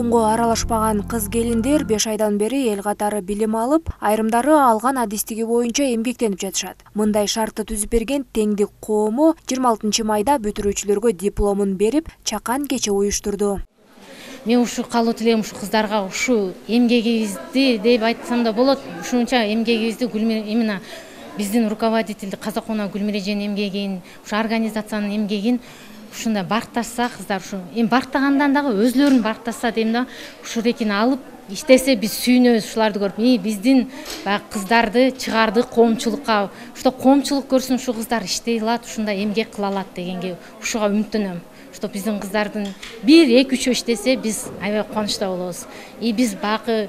коомго аралашпаган кыз-келиндер 5 айдан бери эл катары билим алып, айрымдары алган адистиги боюнча эмгектенип жатышат. Мындай шартты түзүп берген Теңдик коому 26 майда бүтүрүүчүлөргө дипломун берип, чакан кече уюштурду. Мен ушу калуу тилегим ушу кыздарга ушу эмгегибизди деп айтсам да болот. Ушунча эмгегибизди именно биздин руководитель Казакона Гүлмирежен эмгегин, ушу организациянын эмгегин ушундай баркташса кыздар, ушу эми барктагандан дагы өзлөрүн баркташса дейм да, ушу рекин алып иштесе биз сүйүнөбүз ушуларды көрүп. Биздин баягы кыздарды чыгарды коомчулукка, ушто коомчулук көрсүн, ушу кыздар иштей алат, ушундай эмгек кыла алат дегенге ушуга үмүттөнөм. Что биздин кыздардын 1-2-3 иштесе биз аябай кубанычта болобуз. Биз багы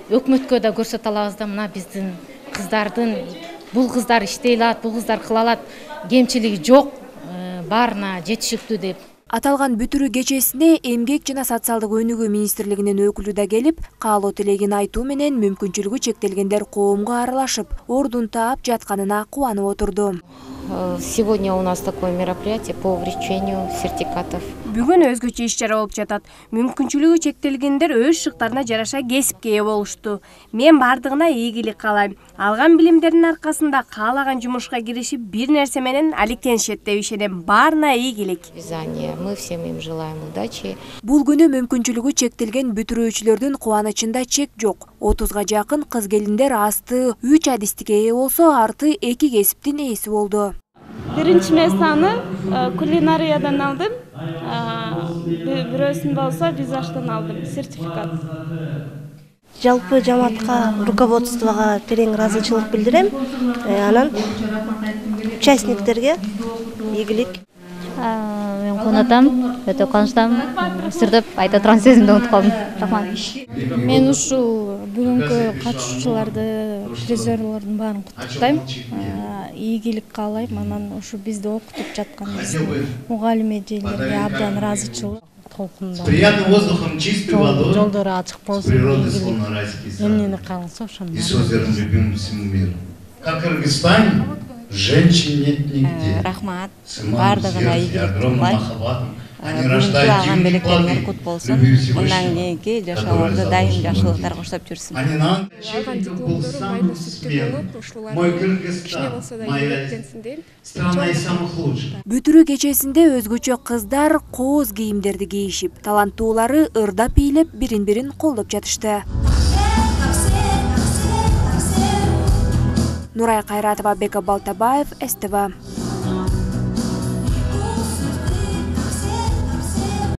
өкмөткө да көрсөтө алабыз да, мына биздин кыздардын, бул кыздар иштей алат, бул кыздар кыла алат, кемчилиги жок, баарына жетишиктүү деп. Аталган бүтүрүү кечесине Эмгек жана социалдык өнүгүү министрлигинин өкүлү да келип, каалоо тилегин айтуу менен мүмкүнчүлүгү чектелгендер коомго аралашып, ордун таап жатканына кубанып отурду. Сегодня у нас такое мероприятие по вручению сертификатов. Бүгүн өзгөчө иш-чара болуп жатат. Мүмкүнчүлүгү чектелгендер өз шыктарына жараша кесипке ээ болушту. Мен бардыгына ийгилик каалайм. Алган билимдеринин аркасында каалаган жумушка киришип, бир нерсе менен алектенишет деп ишенем. Баарына ийгилик. Мы всем им желаем удачи. Бул күнү мүмкүнчүлүгү чектелген бүтүрүүчүлөрдүн кубанычында чек жок. 30га жакын кыз-келиндер асты 3 адистикке ээ болсо, арты 2 кесиптин ээси болду. Биринчи местаны кулинариядан алдым. Бирөөсүн болсо визаждан алдым, сертификат. Жалпы жамаатка, руководствого терең ыраазычылык билдирем. Анан участниктерге ийгилик. Мен куанатам, өтө кубанычтамын. Сырдып айта турган сөзүмдү унутуп калдым. Рахмат. Мен ушул бүгүнкү катышуучуларды, призерлордун баарын куттуктайм. Ийгилик каалайм. Анан ушу бизди окутуп жаткан мугалим эжелерге абдан ыраазычылык. Приятным воздухом, чистой водой, жолдору ачык болсун, природой словно райский сад, и с озером любимым всему миру. Как в Кыргызстане, женщин нет нигде. Рахмат. Бардыгына ийгилик тилейм. Они рождают дивных плоды, любви Всевышнего. Мындан кийинки жашоолордо дайым жакшылыктар коштоп жүрсүн. Алган дипломдору майда сүттүү болуп, ушулар кичине болсо да ийгиликтенсин дейм. Страна из самых лучших. Бүтүрүү кечесинде өзгөчө кыздар кооз кийимдерди кийишип, таланттуулары ырдап бийлеп, бирин-бирин колдоп жатышты. Нурай Кайратова, Бека Балтабаев, СТВ.